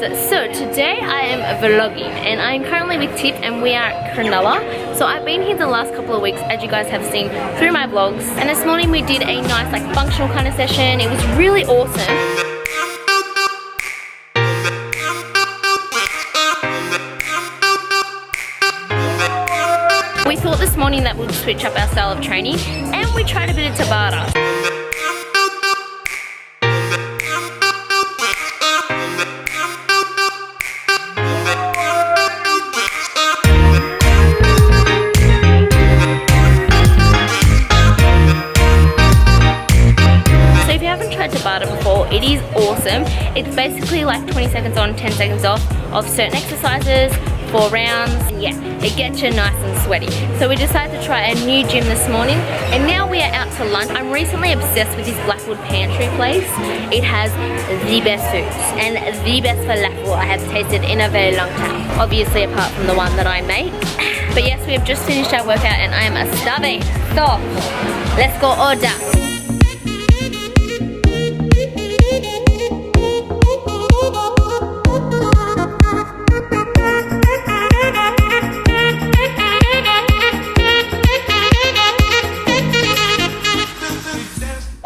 So today I am vlogging and I'm currently with Tip and we are at Cronulla. So I've been here the last couple of weeks, as you guys have seen through my vlogs, and this morning we did a nice like functional kind of session. It was really awesome. We thought this morning that we'd switch up our style of training and we tried a bit of Tabata. Tabata before, it is awesome. It's basically like 20 seconds on, 10 seconds off of certain exercises, 4 rounds, and yeah, it gets you nice and sweaty. So we decided to try a new gym this morning and now we are out to lunch. I'm recently obsessed with this Blackwood Pantry place. It has the best foods and the best falafel I have tasted in a very long time. Obviously apart from the one that I make. But yes, we have just finished our workout and I am starving. So, let's go order.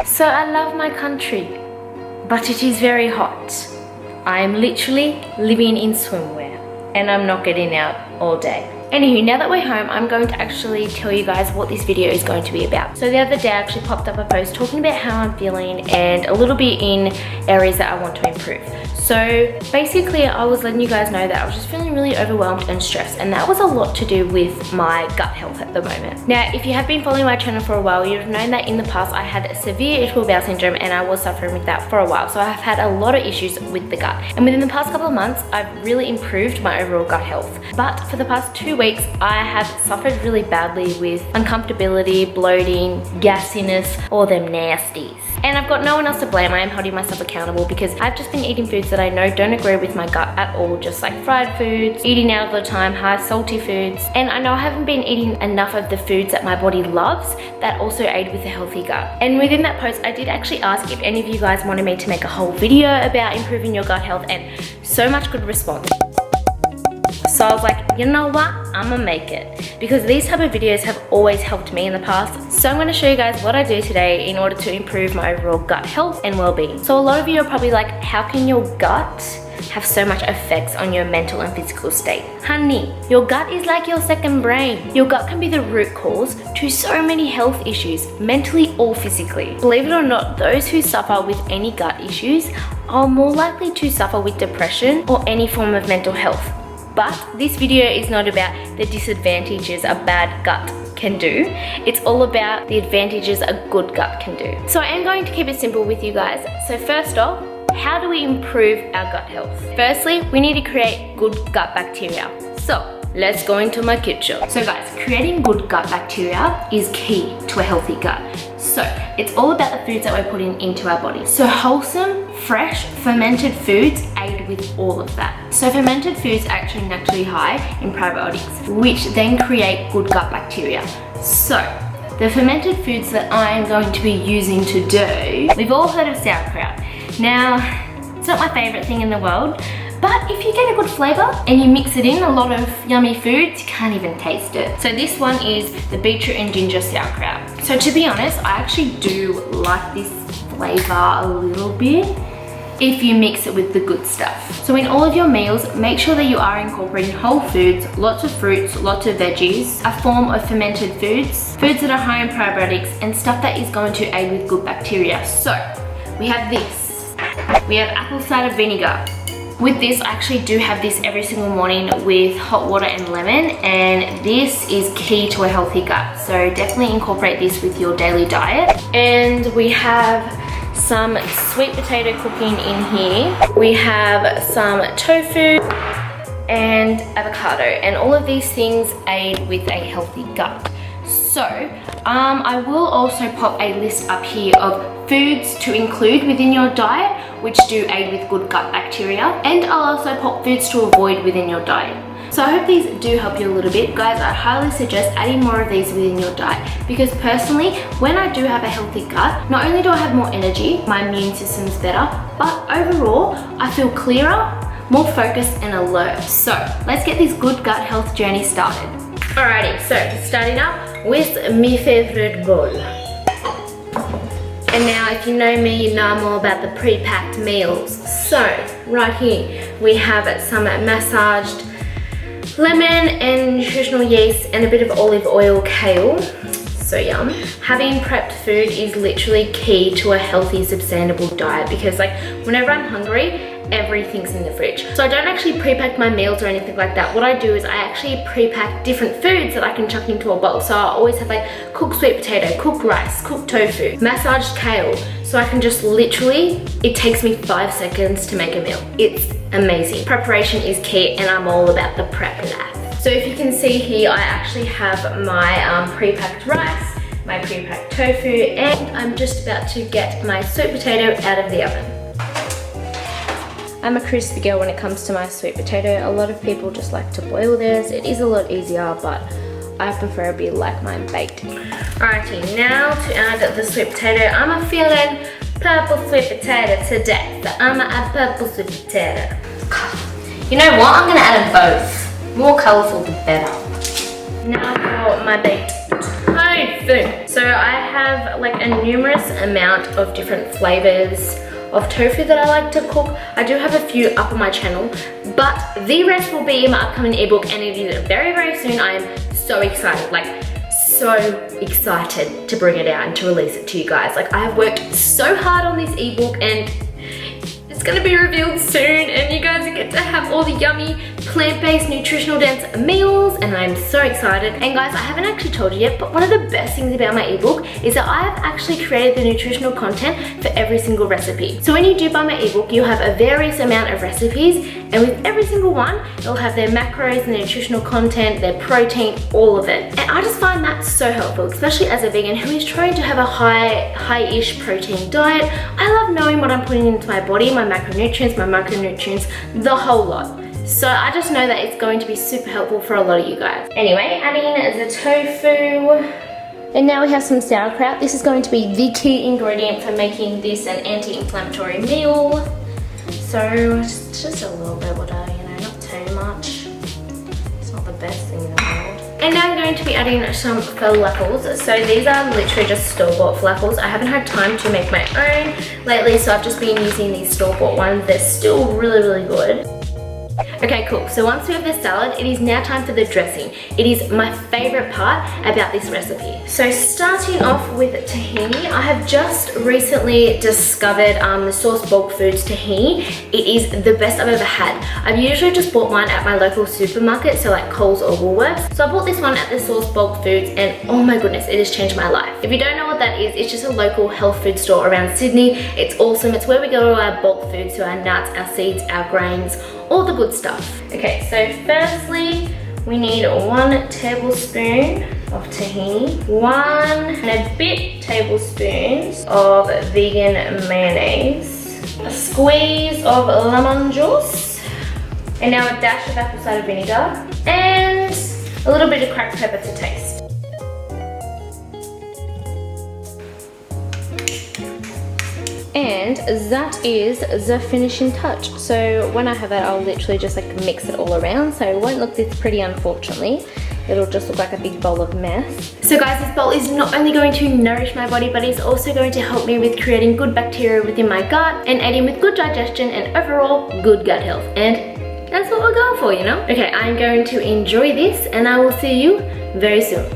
So I love my country, but it is very hot. I am literally living in swimwear and I'm not getting out all day. Anywho, now that we're home, I'm going to actually tell you guys what this video is going to be about. So the other day I actually popped up a post talking about how I'm feeling and a little bit in areas that I want to improve. So basically I was letting you guys know that I was just feeling really overwhelmed and stressed, and that was a lot to do with my gut health at the moment. Now, if you have been following my channel for a while, you've known that in the past I had severe irritable bowel syndrome and I was suffering with that for a while. So I've had a lot of issues with the gut. And within the past couple of months, I've really improved my overall gut health. But for the past 2 weeks, I have suffered really badly with uncomfortability, bloating, gassiness, all them nasties. And I've got no one else to blame. I am holding myself accountable because I've just been eating foods that I know don't agree with my gut at all, just like fried foods, eating out all the time, high salty foods. And I know I haven't been eating enough of the foods that my body loves that also aid with a healthy gut. And within that post, I did actually ask if any of you guys wanted me to make a whole video about improving your gut health, and so much good response. So I was like, you know what, I'm gonna make it, because these type of videos have always helped me in the past. So I'm gonna show you guys what I do today in order to improve my overall gut health and well-being. So a lot of you are probably like, how can your gut have so much effects on your mental and physical state? Honey, your gut is like your second brain. Your gut can be the root cause to so many health issues, mentally or physically. Believe it or not, those who suffer with any gut issues are more likely to suffer with depression or any form of mental health. But this video is not about the disadvantages a bad gut can do. It's all about the advantages a good gut can do. So I am going to keep it simple with you guys. So first off, how do we improve our gut health? Firstly, we need to create good gut bacteria. So let's go into my kitchen. So guys, creating good gut bacteria is key to a healthy gut. So it's all about the foods that we're putting into our body. So wholesome, fresh, fermented foods aid with all of that. So fermented foods are actually naturally high in probiotics, which then create good gut bacteria. So the fermented foods that I'm going to be using today, we've all heard of sauerkraut. Now, it's not my favorite thing in the world, but if you get a good flavor and you mix it in a lot of yummy foods, you can't even taste it. So this one is the beetroot and ginger sauerkraut. So to be honest, I actually do like this flavor a little bit if you mix it with the good stuff. So in all of your meals, make sure that you are incorporating whole foods, lots of fruits, lots of veggies, a form of fermented foods, foods that are high in probiotics, and stuff that is going to aid with good bacteria. So we have this. We have apple cider vinegar. With this, I actually do have this every single morning with hot water and lemon, and this is key to a healthy gut. So definitely incorporate this with your daily diet. And we have some sweet potato cooking in here. We have some tofu and avocado, and all of these things aid with a healthy gut. So I will also pop a list up here of foods to include within your diet which do aid with good gut bacteria, and I'll also pop foods to avoid within your diet. So I hope these do help you a little bit. Guys, I highly suggest adding more of these within your diet, because personally, when I do have a healthy gut, not only do I have more energy, my immune system's better, but overall, I feel clearer, more focused and alert. So let's get this good gut health journey started. Alrighty, so starting up with my favorite bowl. And now if you know me, you know I'm all about the pre-packed meals. So right here we have some massaged lemon and nutritional yeast and a bit of olive oil kale. So yum. Having prepped food is literally key to a healthy, sustainable diet because like whenever I'm hungry, everything's in the fridge. So I don't actually pre-pack my meals or anything like that. What I do is I actually pre-pack different foods that I can chuck into a bowl. So I always have like cooked sweet potato, cooked rice, cooked tofu, massaged kale. So I can just literally, it takes me 5 seconds to make a meal. It's amazing. Preparation is key and I'm all about the prep life. So if you can see here, I actually have my pre-packed rice, my pre-packed tofu, and I'm just about to get my sweet potato out of the oven. I'm a crispy girl when it comes to my sweet potato. A lot of people just like to boil theirs. It is a lot easier, but I preferably like mine baked. Alrighty, now to add the sweet potato. I'm a feeling purple sweet potato today. So I'm gonna add purple sweet potato. You know what? I'm gonna add them both. More colourful the better. Now for my baked tofu. So I have like a numerous amount of different flavours of tofu that I like to cook. I do have a few up on my channel, but the rest will be in my upcoming ebook and it is very, very soon. I am so excited, like so excited to bring it out and to release it to you guys. Like I have worked so hard on this ebook and it's gonna be revealed soon and you guys get to have all the yummy plant-based nutritional dense meals and I'm so excited. And guys, I haven't actually told you yet, but one of the best things about my ebook is that I have actually created the nutritional content for every single recipe. So when you do buy my ebook, you'll have a various amount of recipes and with every single one, it'll have their macros and their nutritional content, their protein, all of it. And I just find that so helpful, especially as a vegan who is trying to have a high-ish protein diet. I love knowing what I'm putting into my body, my macronutrients, my micronutrients, the whole lot. So I just know that it's going to be super helpful for a lot of you guys. Anyway, adding the tofu. And now we have some sauerkraut. This is going to be the key ingredient for making this an anti-inflammatory meal. So just a little bit, not too much. It's not the best thing in the world. And now I'm going to be adding some falafels. So these are literally just store-bought falafels. I haven't had time to make my own lately, so I've just been using these store-bought ones. They're still really, really good. Okay, cool. So once we have the salad, it is now time for the dressing. It is my favorite part about this recipe. So starting off with tahini, I have just recently discovered the Source Bulk Foods tahini. It is the best I've ever had. I've usually just bought mine at my local supermarket, so like Coles or Woolworths. So I bought this one at the Source Bulk Foods and oh my goodness, it has changed my life. If you don't know what that is, it's just a local health food store around Sydney. It's awesome. It's where we go to our bulk foods, so our nuts, our seeds, our grains, all the good stuff. Okay, so firstly, we need 1 tablespoon of tahini, 1 tablespoons of vegan mayonnaise, a squeeze of lemon juice, and now a dash of apple cider vinegar, and a little bit of cracked pepper to taste. And that is the finishing touch. So when I have it, I'll literally just like mix it all around. So it won't look this pretty, unfortunately. It'll just look like a big bowl of mess. So guys, this bowl is not only going to nourish my body, but it's also going to help me with creating good bacteria within my gut and aiding with good digestion and overall good gut health. And that's what we're going for, Okay, I'm going to enjoy this and I will see you very soon.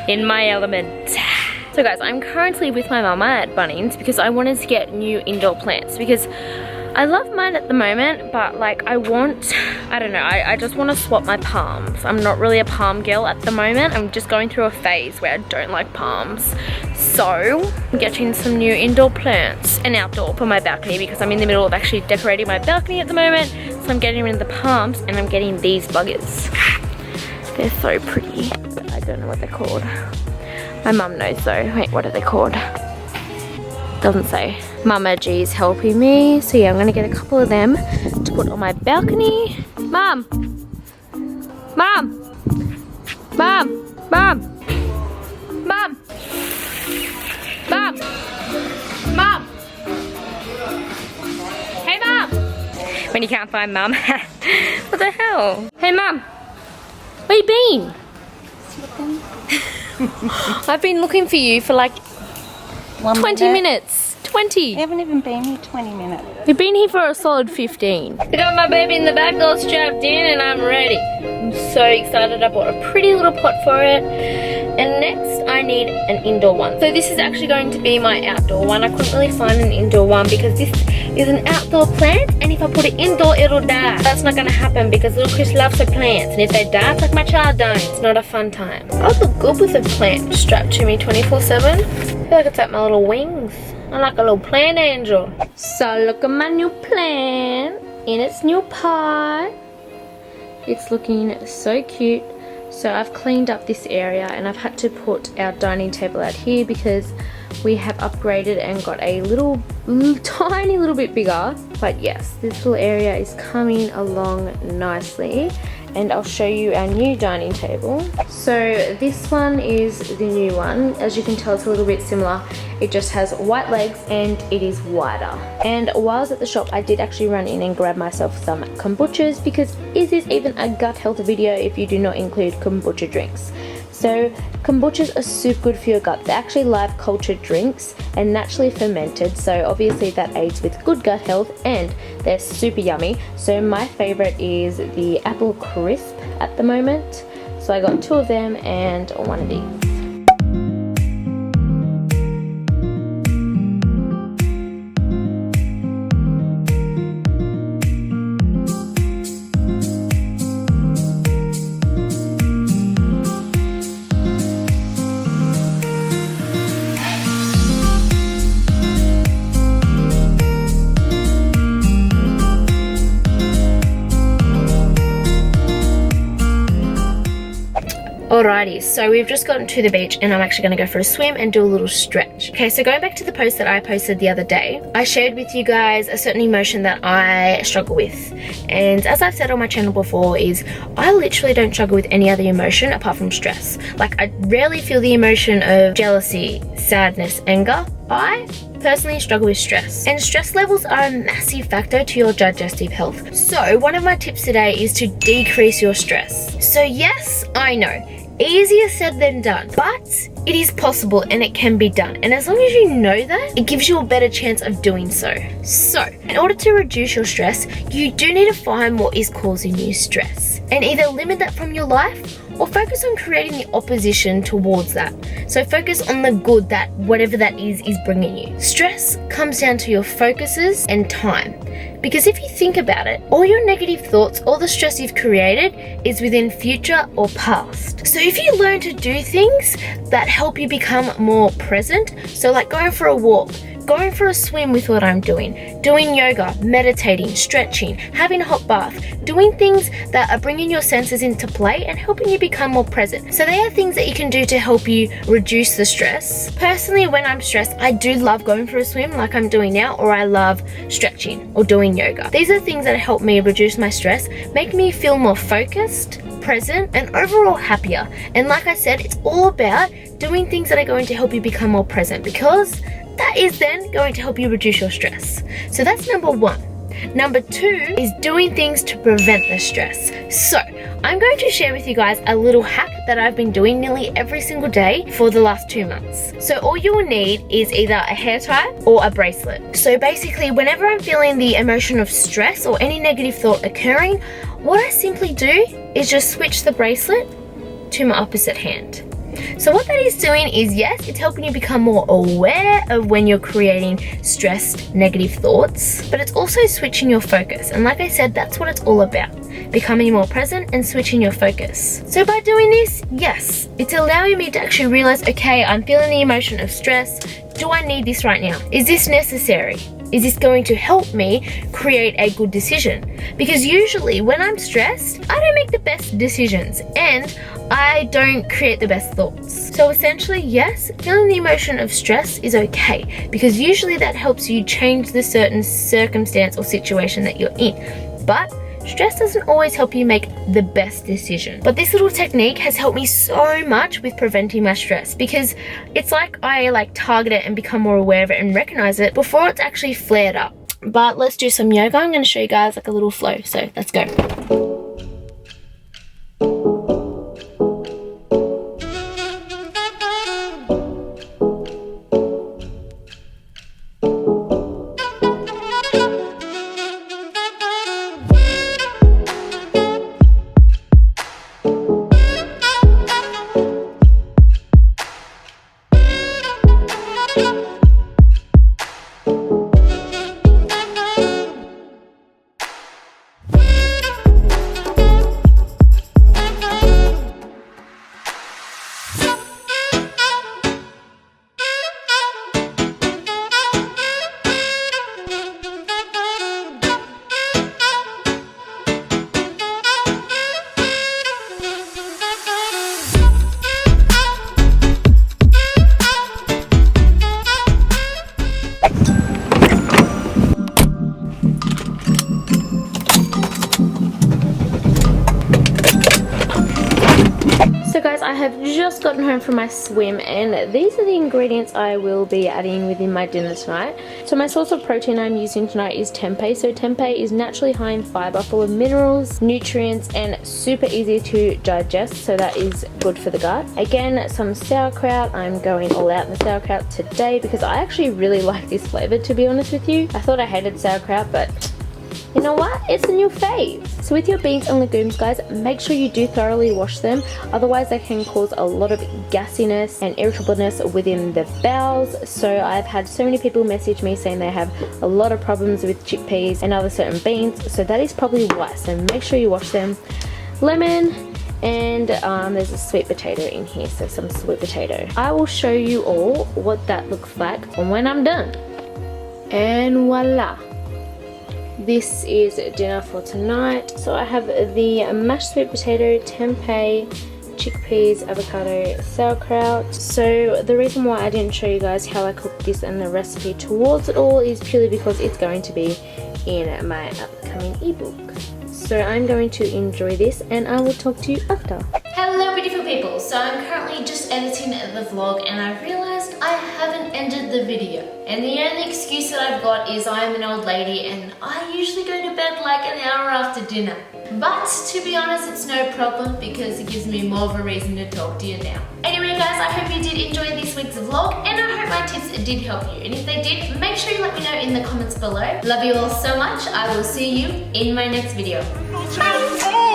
In my element. So guys, I'm currently with my mama at Bunnings because I wanted to get new indoor plants because I love mine at the moment, but like I don't know, I just want to swap my palms. I'm not really a palm girl at the moment. I'm just going through a phase where I don't like palms. So I'm getting some new indoor plants and outdoor for my balcony because I'm in the middle of actually decorating my balcony at the moment. So I'm getting rid of the palms and I'm getting these buggers. They're so pretty, but I don't know what they're called. My mum knows though. Wait, what are they called? Doesn't say. Mama G's helping me. So yeah, I'm gonna get a couple of them to put on my balcony. Mum! Mum! Mum! Mum! Mum! Mum! Mum! Hey Mum! when you can't find Mum. What the hell? Hey Mum, where you been? I've been looking for you for like 20 minutes. 20. I haven't even been here 20 minutes. You've been here for a solid 15. I got my baby in the back all strapped in and I'm ready. I'm so excited. I bought a pretty little pot for it. And next I need an indoor one. So this is actually going to be my outdoor one. I couldn't really find an indoor one because this is an outdoor plant, and if I put it indoor it'll die. That's not going to happen because little Chris loves her plants, and if they die it's like my child dying. It's not a fun time. I would look good with a plant strapped to me 24/7. I feel like it's like my little wings. I'm like a little plant angel. So look at my new plant in its new pot. It's looking so cute. So I've cleaned up this area and I've had to put our dining table out here because we have upgraded and got a tiny little bit bigger. But yes, this little area is coming along nicely. And I'll show you our new dining table. So this one is the new one. As you can tell, it's a little bit similar. It just has white legs and it is wider. And while I was at the shop, I did actually run in and grab myself some kombuchas, because is this even a gut health video if you do not include kombucha drinks? So kombuchas are super good for your gut. They're actually live cultured drinks and naturally fermented, so obviously that aids with good gut health, and they're super yummy. So my favorite is the apple crisp at the moment. So I got 2 of them and 1 of these. Alrighty, so we've just gotten to the beach and I'm actually going to go for a swim and do a little stretch. Okay, so going back to the post that I posted the other day, I shared with you guys a certain emotion that I struggle with. And as I've said on my channel before, is I literally don't struggle with any other emotion apart from stress. Like, I rarely feel the emotion of jealousy, sadness, anger. I personally struggle with stress, and stress levels are a massive factor to your digestive health. So one of my tips today is to decrease your stress. So yes, I know, easier said than done, but it is possible and it can be done. And as long as you know that, it gives you a better chance of doing so. So in order to reduce your stress, you do need to find what is causing you stress and either limit that from your life or focus on creating the opposition towards that. So focus on the good that whatever that is bringing you. Stress comes down to your focuses and time. Because if you think about it, all your negative thoughts, all the stress you've created is within future or past. So if you learn to do things that help you become more present, so like going for a walk, going for a swim with what I'm doing yoga, meditating, stretching, having a hot bath, doing things that are bringing your senses into play and helping you become more present. So they are things that you can do to help you reduce the stress. Personally, when I'm stressed, I do love going for a swim like I'm doing now, or I love stretching or doing yoga. These are things that help me reduce my stress, make me feel more focused, present, and overall happier. And like I said, it's all about doing things that are going to help you become more present, because that is then going to help you reduce your stress. So that's number 1. Number 2 is doing things to prevent the stress. So I'm going to share with you guys a little hack that I've been doing nearly every single day for the last 2 months. So all you will need is either a hair tie or a bracelet. So basically, whenever I'm feeling the emotion of stress or any negative thought occurring, what I simply do is just switch the bracelet to my opposite hand. So what that is doing is, yes, it's helping you become more aware of when you're creating stressed, negative thoughts, but it's also switching your focus. And like I said, that's what it's all about, becoming more present and switching your focus. So by doing this, yes, it's allowing me to actually realize, okay, I'm feeling the emotion of stress. Do I need this right now? Is this necessary? Is this going to help me create a good decision? Because usually when I'm stressed, I don't make the best decisions and I don't create the best thoughts. So essentially, yes, feeling the emotion of stress is okay, because usually that helps you change the certain circumstance or situation that you're in. But stress doesn't always help you make the best decision. But this little technique has helped me so much with preventing my stress, because it's like I target it and become more aware of it and recognize it before it's actually flared up. But let's do some yoga. I'm going to show you guys like a little flow. So let's go. So guys, I have just gotten home from my swim and these are the ingredients I will be adding within my dinner tonight. So my source of protein I'm using tonight is tempeh. So tempeh is naturally high in fiber, full of minerals, nutrients, and super easy to digest, so that is good for the gut. Again, some sauerkraut. I'm going all out in the sauerkraut today because I actually really like this flavor, to be honest with you. I thought I hated sauerkraut, but you know what? It's a new fave. So with your beans and legumes, guys, make sure you do thoroughly wash them. Otherwise, they can cause a lot of gassiness and irritableness within the bowels. So I've had so many people message me saying they have a lot of problems with chickpeas and other certain beans. So that is probably why. So make sure you wash them. Lemon. And there's a sweet potato in here, so some sweet potato. I will show you all what that looks like when I'm done. And voila. This is dinner for tonight. So I have the mashed sweet potato, tempeh, chickpeas, avocado, sauerkraut. So the reason why I didn't show you guys how I cook this and the recipe towards it all is purely because it's going to be in my upcoming ebook. So I'm going to enjoy this and I will talk to you after. Hello beautiful people, so I'm currently just editing the vlog and I realised I haven't ended the video. And the only excuse that I've got is I'm an old lady and I usually go to bed like an hour after dinner. But to be honest, it's no problem because it gives me more of a reason to talk to you now. Anyway guys, I hope you did enjoy this week's vlog and I hope my tips did help you. And if they did, make sure you let me know in the comments below. Love you all so much. I will see you in my next video. Bye!